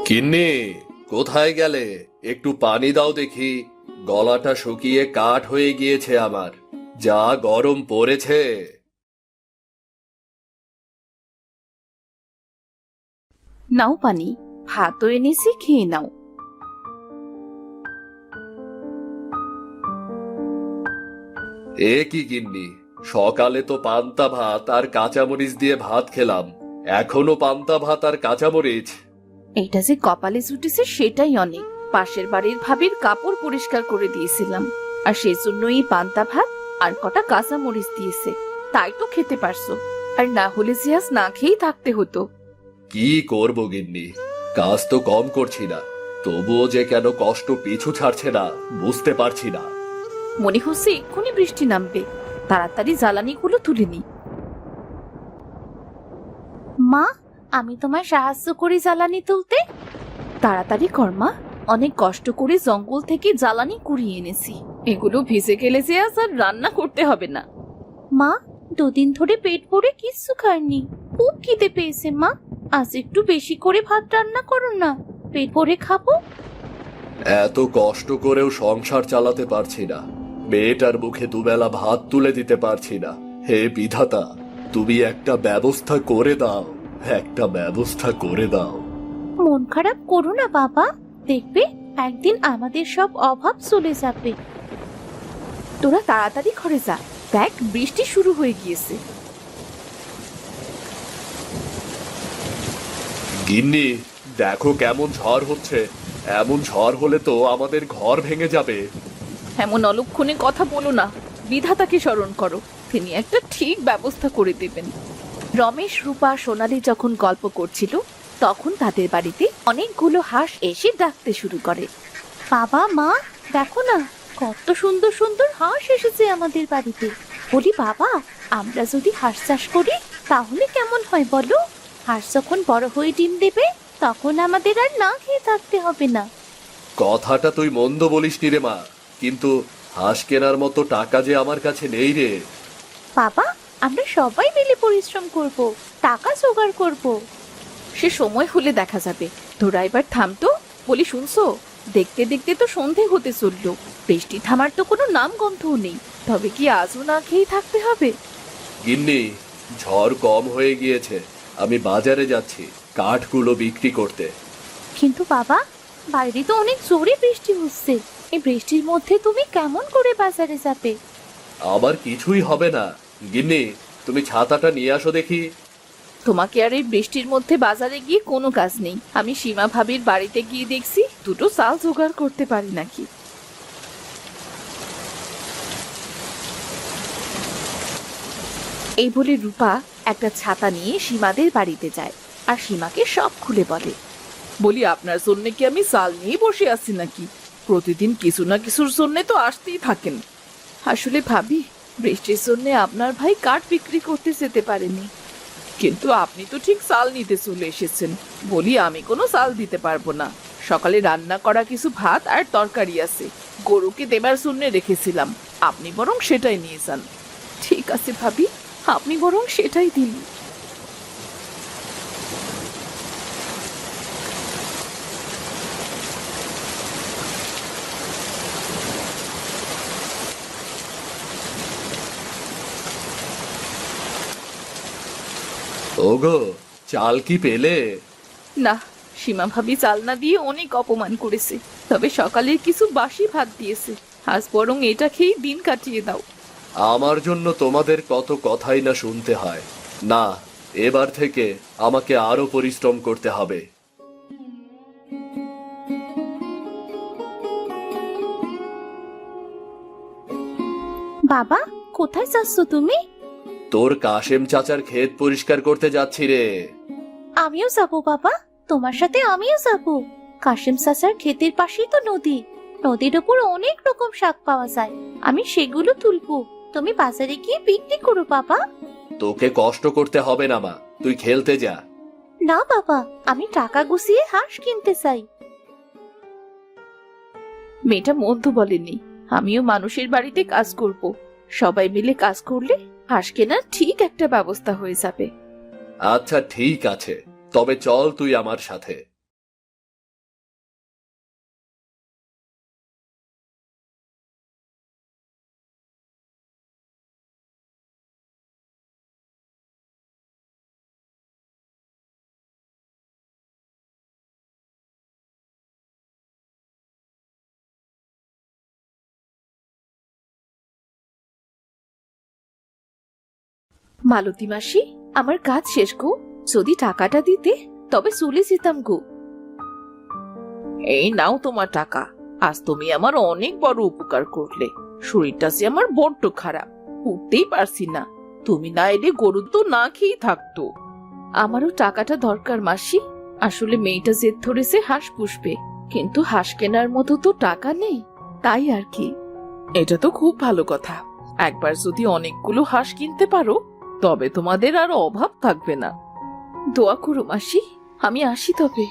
কিন্নি, কোথায় গেলে? একটু পানি দাও দেখি। গলাটা শুকিয়ে কাঠ হয়ে গিয়েছে আমার। যা গরম পড়েছে। নাও পানি, ভাতও এনেছি, খেয়ে নাও। এ কি গিন্নি, সকালে তো পান্তা ভাত আর কাঁচামরিচ দিয়ে ভাত খেলাম, এখনো পান্তা ভাত আর কাঁচামরিচ? এটা যে কপালে জুটেছে সেটাই অনেক। পাশের বাড়ির ভাবির কাপড় পরিষ্কার করে দিয়েছিলাম, আর সেই জন্য এই পান্তা ভাত আর কটা কাঁচা মরিচ দিয়েছে, তাই তো খেতে পারছো। আর না হলে যে আজ না খেয়েই থাকতে হতো। কি করব গিন্নি, কাজ তো কম করছি না, তবুও যে কেন কষ্ট পিছু ছাড়ছে না বুঝতে পারছি না। মনে হচ্ছে এক্ষুনি বৃষ্টি নামবে, তাড়াতাড়ি জ্বালানিগুলো তুলে নি। মা, আমি তোমায় সাহায্য করি জ্বালানি তুলতে। তাড়াতাড়ি কর মা, অনেক কষ্ট করে জঙ্গল থেকে জ্বালানি কুড়িয়ে এনেছি। এগুলো ভিজে গেলে যে আজ আর রান্না করতে হবে না। মা, দুদিন ধরে পেট ভরে কিচ্ছু খাইনি, খুব খিদে পেয়েছে মা। আজ একটু বেশি করে ভাত রান্না করো না, পেট ভরে খাবো। এত কষ্ট করেও সংসার চালাতে পারছি না, মেয়েটার মুখে দুবেলা ভাত তুলে দিতে পারছি না। হে বিধাতা, তুমি একটা ব্যবস্থা করে দাও, একটা ব্যবস্থা করে দাও। মন খারাপ করো না বাবা, দেখবে একদিন আমাদের সব অভাব চলে যাবে। তোরা তাড়াতাড়ি ঘরে যা, দেখ বৃষ্টি শুরু হয়ে গিয়েছে। গিন্নি, দেখো কেমন ঝড় হচ্ছে। এমন ঝড় হলে তো আমাদের ঘর ভেঙে যাবে। এমন অলক্ষণে কথা বলো না, বিধাতাকে স্মরণ করো, তিনি একটা ঠিক ব্যবস্থা করে দেবেন। রমেশ, রূপা, সোনালী যখন গল্প করছিল, তখন তাদের বাড়িতে অনেকগুলো হাঁস এসে ডাকতে শুরু করে। বাবা মা, দেখো না, কত সুন্দর সুন্দর হাঁস এসেছে আমাদের বাড়িতে। বলি বাবা, আমরা যদি হাঁস চাষ করি তাহলে কেমন হয় বলো? হাঁস যখন বড় হয়ে ডিম দেবে, তখন আমাদের আর না খেয়ে থাকতে হবে না। কথাটা তুই মন্দ বলিসনি রে মা, কিন্তু হাঁস কেনার মতো টাকা যে আমার কাছে নেই রে। বাবা, আমরা সবাই মিলে পরিশ্রম করব, টাকা জোগাড় করব। সে সময় হলে দেখা যাবে। তোরা এবার থামতো, বলি শুনছো? দেখতে দেখতে তো সন্ধে হতে চললো, বৃষ্টি থামার তো কোনো নাম গন্ধও নেই। তবে কি আজও না খেয়ে থাকতে হবে? গিন্নি, ঝড় কম হয়ে গিয়েছে, আমি বাজারে যাচ্ছি কাঠগুলো বিক্রি করতে। কিন্তু বাবা, বাইরে তো অনেক জোরে বৃষ্টি হচ্ছে, এই বৃষ্টির মধ্যে তুমি কেমন করে বাজারে যাবে? আমার কিছুই হবে না। গিন্নি, তুমি ছাতাটা নিয়ে আসো দেখি। তোমাকে আর এই বৃষ্টির মধ্যে বাজারে গিয়ে কোনো কাজ নেই। আমি সীমা ভাবির বাড়িতে গিয়ে দেখছি দুটো চাল জোগাড় করতে পারি নাকি। এই বলে রূপা একটা ছাতা নিয়ে সীমাদের বাড়িতে যায়, আর সীমাকে সব খুলে বলে। বলি আপনার জন্য কি আমি চাল নিয়ে বসে আছি নাকি? প্রতিদিন কিছু না কিছুর জন্য তো আসতেই থাকেন। আসলে ভাবি, বৃষ্টির জন্য আপনার ভাই কাঠ বিক্রি করতে যেতে পারেনি। কিন্তু আপনি তো ঠিক চাল নিতে চলে এসেছেন। বলি আমি কোনো চাল দিতে পারবো না। সকালে রান্না করা কিছু ভাত আর তরকারি আছে, গরুকে দেবার জন্য রেখেছিলাম, আপনি বরং সেটাই নিয়ে যান। ঠিক আছে ভাবি, আপনি বরং সেটাই দিন। ওগো, চাল কি পেলে? না, সীমা ভাবি চাল না দিয়ে অনেক অপমান করেছে, তবে সকালে কিছু বাসি ভাত দিয়েছে। আজ বরং এটা খেয়েই দিন কাটিয়ে দাও। আমার জন্য তোমাদের কত কথাই না শুনতে হয়। না, এবার থেকে আমাকে আরো পরিশ্রম করতে হবে। বাবা, কোথায় যাচ্ছ তুমি? তোর কাশেম চাচার ক্ষেত পরিষ্কার করতে যাচ্ছি রে। আমিও যাব বাবা, তোমার সাথে আমিও যাব। কাশেম চাচার ক্ষেতের পাশেই তো নদী, নদীর উপর অনেক রকম শাক পাওয়া যায়, আমি সেগুলো তুলবো। তুমি বাজারে গিয়ে বিক্রি করো বাবা। তোকে কষ্ট করতে হবে না মা, তুই খেলতে যা। না বাবা, আমি টাকা গুছিয়ে হাঁস কিনতে চাই। মেয়েটা মন্দ বলেনি, আমিও মানুষের বাড়িতে কাজ করব। সবাই মিলে কাজ করলে হাঁস কেনার ঠিক একটা ব্যবস্থা হয়ে যাবে। আচ্ছা ঠিক আছে, তবে চল তুই আমার সাথে। মালতী মাসি, আমার কাজ শেষ গো। যদি টাকাটা দিতে তবে চলে যেতাম গো। এই নাও তোমার টাকা। আজ তুমি আমার অনেক বড় উপকার করলে। শরীরটা যে আমার বড্ড খারাপ, উঠতেই পারছি না। তুমি না এলে গরু তো না খেয়ে থাকতো। আমারও টাকাটা দরকার মাসি। আসলে মেয়েটা জেদ ধরেছে হাঁস পুষবে, কিন্তু হাঁস কেনার মতো তো টাকা নেই, তাই আর কি। এটা তো খুব ভালো কথা। একবার যদি অনেকগুলো হাঁস কিনতে পারো তবে তোমাদের আর অভাব থাকবে না। দোয়া করো মাসি, আমি আসি তবে।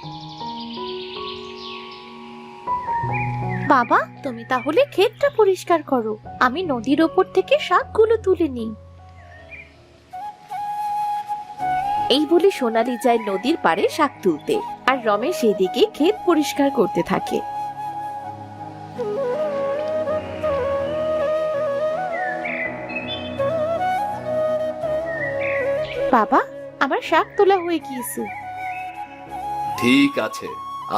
বাবা, তুমি তাহলে ক্ষেতটা পরিষ্কার করো, আমি নদীর ওপর থেকে শাকগুলো তুলে নিই। এই বলে সোনালি যায় নদীর পাড়ে শাক তুলতে, আর রমেশ এদিকে ক্ষেত পরিষ্কার করতে থাকে। বাবা, আমার শাক তোলা হয়ে গিয়েছে। ঠিক আছে,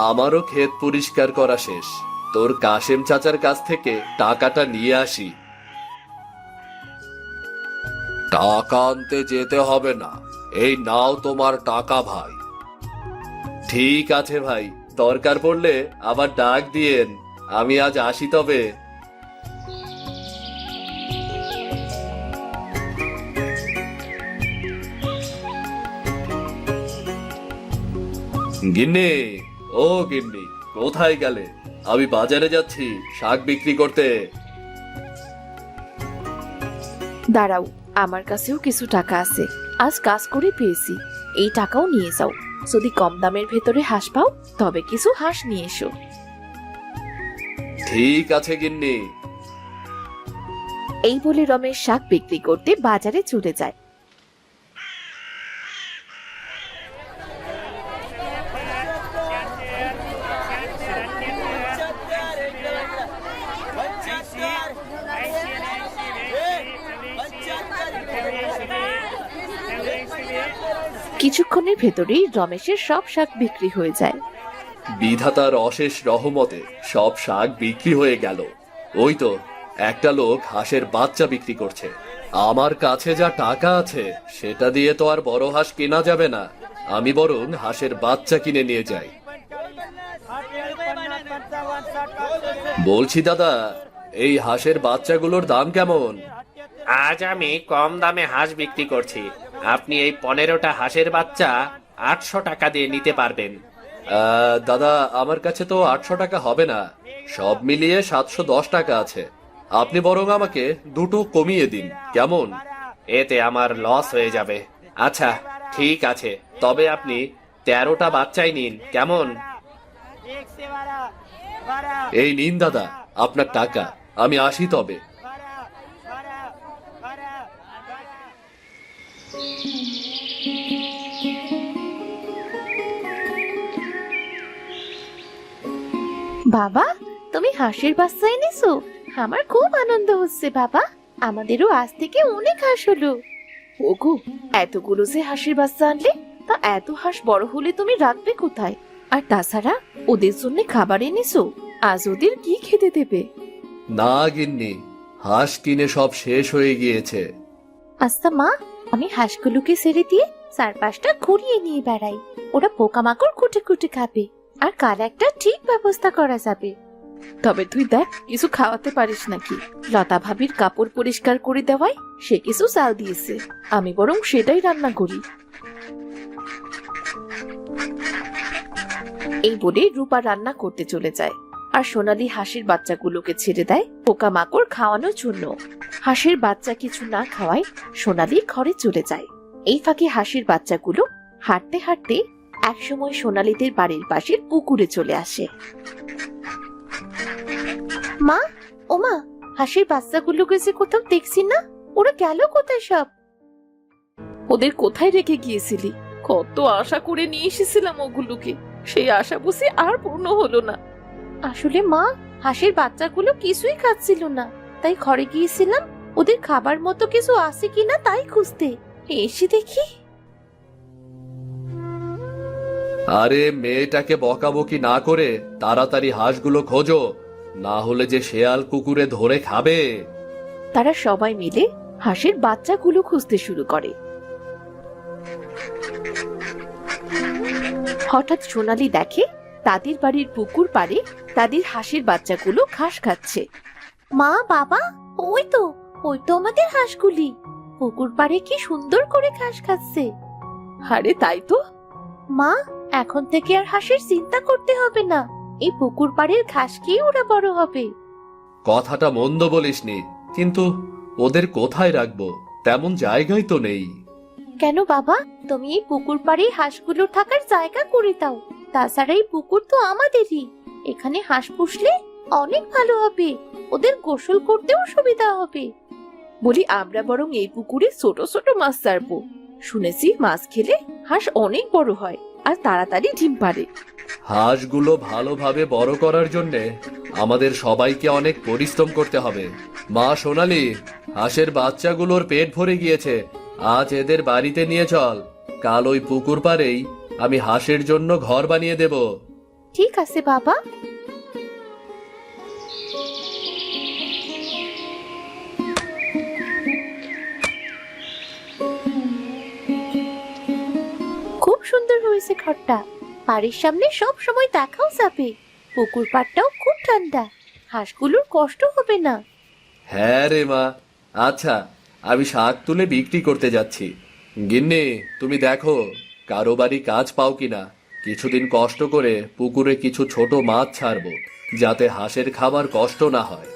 আমারও ক্ষেত পরিষ্কার করা শেষ। তোর কাশেম চাচার কাছ থেকে টাকাটা নিয়ে আসি। টাকা আনতে যেতে হবে না, এই নাও তোমার টাকা ভাই। ঠিক আছে ভাই, দরকার পড়লে আবার ডাক দিয়েন। আমি আজ আসি তবে। গিন্নি, ও গিন্নি, কোথায় গেলে? আমি বাজারে যাচ্ছি শাক বিক্রি করতে। দাঁড়াও, আমার কাছেও কিছু টাকা আছে। আজ কাজ করে পেয়েছি, এই টাকাও নিয়ে যাও। যদি কম দামের ভেতরে হাঁস পাও তবে কিছু হাঁস নিয়ে এসো। ঠিক আছে গিন্নি। এই বলে রমেশ শাক বিক্রি করতে বাজারে চলে যায়। কিছুক্ষণের ভেতরেই রমেশের সব শাক বিক্রি হয়ে যায়। বিধাতার অশেষ রহমতে সব শাক বিক্রি হয়ে গেল। ওই তো একটা লোক হাঁসের বাচ্চা বিক্রি করছে। আমার কাছে যা টাকা আছে সেটা দিয়ে তো আর বড় হাঁস কেনা যাবে না। আমি বরং হাঁসের বাচ্চা কিনে নিয়ে যাই। বলছি দাদা, এই হাঁসের বাচ্চাগুলোর দাম কেমন? আজ আমি কম দামে হাঁস বিক্রি করছি। আপনি এই 15টা হাঁসের বাচ্চা 800 টাকা দিয়ে নিতে পারবেন। দাদা, আমার কাছে তো 800 টাকা হবে না, সব মিলিয়ে 710 টাকা আছে। আপনি বরং আমাকে দুটো কমিয়ে দিন, কেমন? এতে আমার লস হয়ে যাবে। আচ্ছা ঠিক আছে, তবে আপনি 13টা বাচ্চাই নিন, কেমন? এই নিন দাদা আপনার টাকা, আমি আসি তবে। বাবা, তুমি হাঁসের বাচ্চা এনেছো? আমার খুব আনন্দ হচ্ছে বাবা। আমাদেরও আজ থেকে অনেক হাঁস হলো। ওগো, এতগুলো যে হাঁসের বাচ্চা আনলে, তা এত হাঁস বড় হলে তুমি রাখবে কোথায়? আর তাছাড়া ওদের জন্য খাবার এনেছো, আজ ওদের কি খেতে দেবে? না গিন্নি, হাঁস কিনে সব শেষ হয়ে গিয়েছে। আচ্ছা মা, আমি হাঁসগুলোকে ছেড়ে দিয়ে চারপাশটা ঘুরিয়ে নিয়ে বেড়াই। ওরা পোকামাকড় কুটে কুটে খাবে, আর কাল একটা ঠিক ব্যবস্থা করা যাবে। তবে তুই দেখ কিছু খাওয়াতে পারিস নাকি। লতা ভাবির কাপড় পরিষ্কার করে দেওয়ায় সে কিছু চাল দিয়েছে, আমি বরং সেটাই রান্না করি। এই বলে রূপা রান্না করতে চলে যায়, আর সোনালি হাঁসের বাচ্চাগুলোকে ছেড়ে দেয় পোকামাকড় খাওয়ানোর জন্য। হাঁসের বাচ্চা কিছু না খাওয়ায় সোনালি ঘরে চলে যায়। এই ফাঁকে হাঁসের বাচ্চাগুলো হাঁটতে হাঁটতে একসময় সোনালীদের বাড়ির পাশের পুকুরে চলে আসে। মা, ও মা, হাঁসের বাচ্চাগুলোকে যে কোথাও দেখছি না, ওরা গেল কোথায় সব? ওদের কোথায় রেখে গিয়েছিলি? কত আশা করে নিয়ে এসেছিলাম ওগুলোকে, সেই আশা বুঝি আর পূর্ণ হলো না। আসলে মা, হাঁসের বাচ্চাগুলো কিছুই খাচ্ছিল না, তাই ঘরে গিয়েছিলাম ওদের খাবার মতো কিছু আছে কিনা তাই খুঁজতে। এসে দেখি। আরে মেয়েটাকে বকাবকি না করে তাড়াতাড়ি হাঁসগুলো খোঁজো, না হলে যে শেয়াল কুকুরে ধরে খাবে। তারা সবাই মিলে হাঁসের বাচ্চাগুলো খুঁজতে শুরু করে। হঠাৎ সোনালি দেখে তাদের বাড়ির পুকুর পাড়ে তাদের হাঁসের বাচ্চাগুলো ঘাস খাচ্ছে। মা, বাবা, ওই তো আমাদের হাঁসগুলি পুকুর পাড়ে কি সুন্দর করে ঘাস খাচ্ছে। আরে তাই তো। মা, এখন থেকে আর হাঁসের চিন্তা করতে হবে না, এই পুকুর পাড়ের ঘাস খেয়ে ওরা বড় হবে। কথাটা মন্দ বলিসনি, কিন্তু ওদের কোথায় রাখবো? তেমন জায়গাই তো নেই। কেন বাবা, তুমি এই পুকুর পাড়ে হাঁসগুলোর থাকার জায়গা করে দাও। তাছাড়া এই পুকুর তো আমাদেরই, এখানে হাঁস পুষলে অনেক ভালো হবে, ওদের গোসল করতেও সুবিধা হবে। বলি আমরা বরং এই পুকুরে ছোট ছোট মাছ ছাড়বো। শুনেছি মাছ খেলে হাঁস অনেক বড় হয় আর তাড়াতাড়ি ডিম পাড়ে। হাঁসগুলো ভালোভাবে বড় করার জন্যে আমাদের সবাইকে অনেক পরিশ্রম করতে হবে। মা সোনালি, হাঁসের বাচ্চাগুলোর পেট ভরে গিয়েছে, আজ এদের বাড়িতে নিয়ে চল। কাল ওই পুকুর পাড়েই আমি হাঁসের জন্য ঘর বানিয়ে দেব। ঠিক আছে বাবা। খুব সুন্দর হয়েছে ঘরটা, বাড়ির সামনে সব সময় দেখাও যাবে। পুকুর পাড়টাও খুব ঠান্ডা, হাঁসগুলোর কষ্ট হবে না। হ্যাঁ রে মা। আচ্ছা, আমি শাক তুলে বিক্রি করতে যাচ্ছি। গিন্নি, তুমি দেখো কারো বাড়ি কাজ পাও কিনা। কিছুদিন কষ্ট করে পুকুরে কিছু ছোট মাছ ছাড়বো, যাতে হাঁসের খাবার কষ্ট না হয়।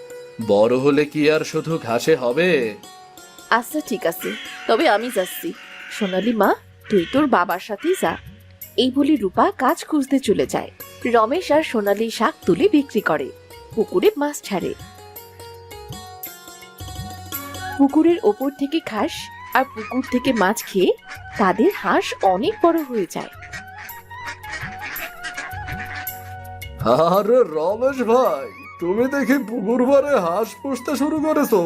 বড় হলে কি আর শুধু ঘাসে হবে? আচ্ছা ঠিক আছে, তবে আমি যাচ্ছি। সোনালি মা, তুই তোর বাবার সাথেই যা। এই বলে রূপা কাজ খুঁজতে চলে যায়। রমেশ আর সোনালি শাক তুলে বিক্রি করে, পুকুরে মাছ ছাড়ে। পুকুরের ওপর থেকে ঘাস আর পুকুর থেকে মাছ খেয়ে তাদের হাঁস অনেক বড় হয়ে যায়। আরে রমেশ ভাই, তুমি দেখি পুকুর পাড়ে হাঁস পুষতে শুরু করেছো।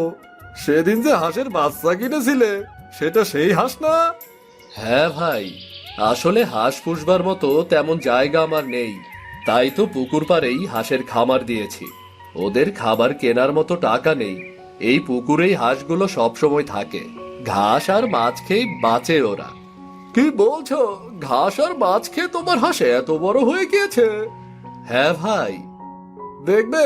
সেদিন যে হাঁসের বাচ্চা কিনেছিলে, সেটা সেই হাঁস না? হ্যাঁ ভাই, আসলে হাঁস পুষবার মতো তেমন জায়গা আমার নেই, তাই তো পুকুর পাড়েই হাঁসের খামার দিয়েছি। ওদের খাবার কেনার মতো টাকা নেই, এই পুকুরেই হাঁসগুলো সবসময় থাকে। ঘাস আর মাছ খেয়ে বাঁচে ওরা। কি বলছো? ঘাস আর মাছ খেয়ে তোমার হাঁস এত বড় হয়ে গিয়েছে? হ্যাঁ ভাই, দেখবে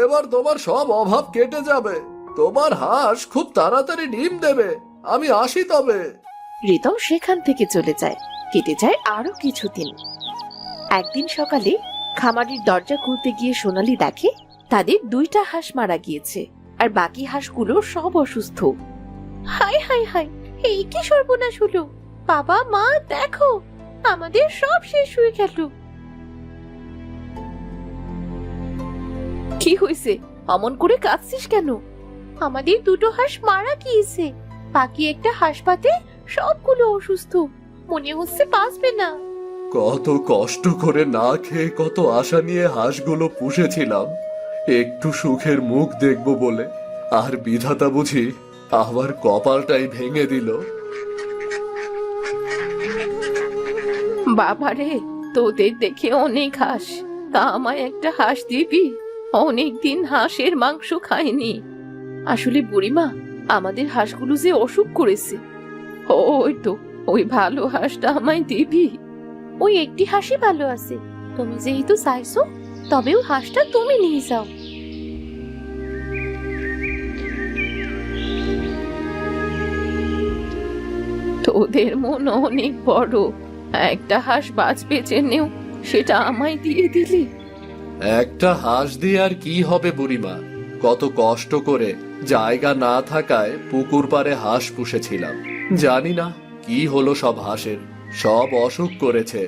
এবার তোমার সব অভাব কেটে যাবে। তোমার হাঁস খুব তাড়াতাড়ি ডিম দেবে। আমি আসি তবে। রিতম সেখান থেকে চলে যায়। কেটে যায় আরো কিছুদিন। একদিন সকালে খামারের দরজা খুলতে গিয়ে সোনালি দেখে তাদের 2টা হাঁস মারা গিয়েছে আর বাকি হাঁসগুলো সব অসুস্থ। হাই হাই হাই, এই কি সর্বনাশ হলো! বাবা, মা, দেখো আমাদের সব শেষ হয়ে গেল। কি হয়েছে? অমন করে কাঁদছিস কেন? আমাদের 2টো হাঁস মারা গিয়েছে, বাকি একটা হাসপাতে সবগুলো অসুস্থ, মনে হচ্ছে বাঁচবে না। কত কষ্ট করে না খেয়ে কত আশা নিয়ে হাঁসগুলো পুষেছিলাম, একটু সুখের মুখ দেখবো বলে, আর বিধাতা বুঝি আমার কপালটাই ভেঙে দিল। বাবারে, তোদের দেখে অনেক হাঁস, তা আমায় একটা হাঁস দিবি? অনেকদিন হাঁসের মাংস খাইনি। আসলে বুড়িমা, আমাদের হাঁসগুলো যে অসুখ করেছে। ওই তো, ওই ভালো হাঁসটা আমায় দিবি? ওই একটি হাঁসই ভালো আছে, তুমি যেহেতু চাইছো, তবেও হাঁসটা তুমি নিয়ে যাও। তোদের মন অনেক বড়, একটা হাঁস বাঁচবে জেনেও সেটা আমায় দিয়ে দিলি। একটা হাঁস দিয়ে আর কি হবে বুড়িমা? কত কষ্ট করে জায়গা না থাকায় পুকুর পাড়ে হাঁস পুষেছিলাম। জানি না কি হলো সব হাঁসের, সব অসুখ করেছে।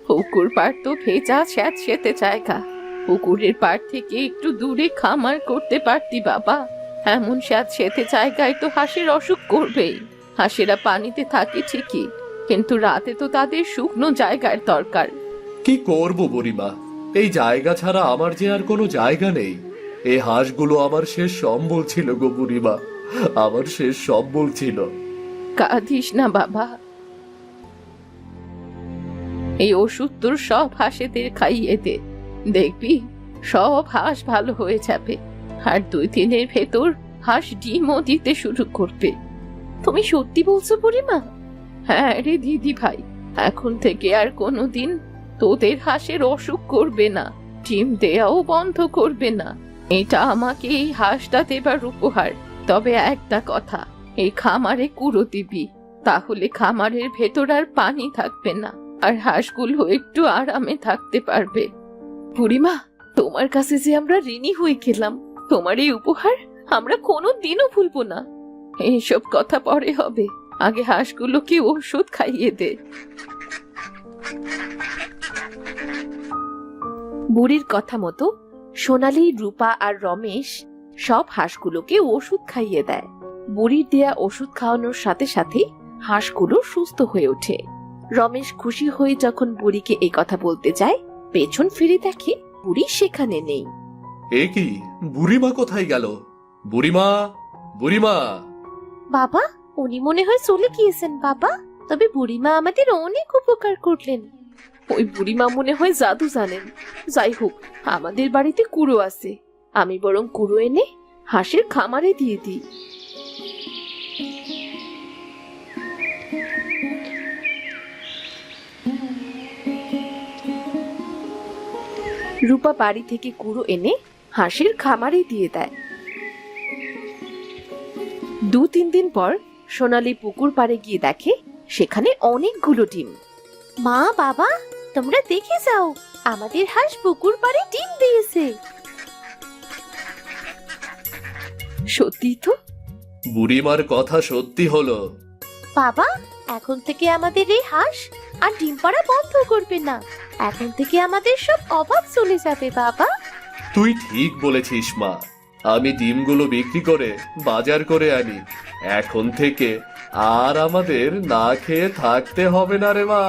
পুকুর পাড় তো ভেজা স্যাঁতসেঁতে জায়গা, পুকুরের পাড় থেকে একটু দূরে খামার করতে পারতি বাবা। এমন স্যাঁতসেঁতে জায়গায় তো হাঁসের অসুখ করবেই। হাঁসেরা পানিতে থাকে ঠিকই, কিন্তু রাতে তো তাদের শুকনো জায়গার দরকার। কি করব বুড়িমা, এই জায়গা ছাড়া আমার যে আর কোনো জায়গা নেই। এই হাঁসগুলো আমার শেষ সম্বল ছিল গো বুড়িমা, আমার শেষ সম্বল ছিল। কাঁদিস না বাবা, এই ওষুধ তোর সব হাঁসেদের খাইয়ে দে, দেখবি সব হাঁস ভালো হয়ে যাবে। আর 2 দিনের ভেতর হাঁস ডিমও দিতে শুরু করবে। তুমি সত্যি বলছো বুড়িমা? হ্যাঁ রে দিদি ভাই, এখন থেকে আর কোনোদিন তোদের হাঁসের অসুখ করবে না, ডিম দেয়াও বন্ধ করবে না। এটা আমাকে এই হাঁসটা দেবার উপহার। তবে একটা কথা, এই খামারে কুড়ো দিবি, তাহলে খামারের ভেতর আর পানি থাকবে না, আর হাঁসগুলো একটু আরামে থাকতে পারবে। বুড়িমা, তোমার কাছে যে আমরা ঋণী হয়ে গেলাম, তোমার এই উপহার আমরা কোনো দিনও ভুলবো না। এইসব কথা পরে হবে, আগে হাঁসগুলোকে ওষুধ খাইয়ে দে। বুড়ির কথা মতো সোনালী, রূপা আর রমেশ সব হাঁসগুলোকে ওষুধ খাইয়ে দেয়। বুড়ির দেয়া ওষুধ খাওয়ানোর সাথে সাথে হাঁসগুলো সুস্থ হয়ে ওঠে। রমেশ খুশি হয়ে যখন বুড়িকে এই কথা বলতে যায়, পেছন ফিরে দেখে বুড়ি সেখানে নেই। এ কি, বুড়িমা কোথায় গেল? বুড়িমা, বুড়িমা! বাবা, উনি মনে হয় চলে গিয়েছেন বাবা। তবে বুড়িমা আমাদের অনেক উপকার করলেন। ওই বুড়িমা মনে হয় জাদু জানেন। যাই হোক, আমাদের বাড়িতে কুড়ো আছে, আমি বরং কুড়ো এনে হাঁসের খামারে দিয়ে দিই। রূপা বাড়ি থেকে কুড়ো এনে হাঁসের খামারে দিয়ে দেয়। 2-3 দিন পর সোনালী পুকুর পাড়ে গিয়ে দেখে সেখানে অনেকগুলো ডিম। মা, বাবা, তোমরা দেখে যাও, আমাদের হাঁস পুকুর পাড়ে ডিম দিয়েছে। সত্যি তো? বুড়িমার কথা সত্যি হলো। বাবা, এখন থেকে আমাদের এই হাঁস আর ডিম পাড়া বন্ধ করবে না। এখন থেকে আমাদের সব অভাব চলে যাবে বাবা। তুই ঠিক বলেছিস মা। আমি ডিমগুলো বিক্রি করে বাজার করে আনি। এখন থেকে আর আমাদের না খেয়ে থাকতে হবে না রে মা।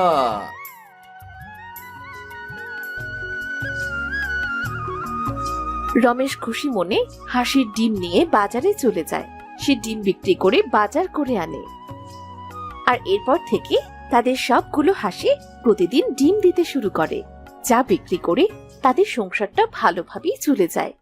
রমেশ খুশি মনে হাঁসের ডিম নিয়ে বাজারে চলে যায়। সে ডিম বিক্রি করে বাজার করে আনে। আর এরপর থেকে তাদের সবগুলো হাঁসে প্রতিদিন ডিম দিতে শুরু করে, যা বিক্রি করে তাদের সংসারটা ভালোভাবেই চলে যায়।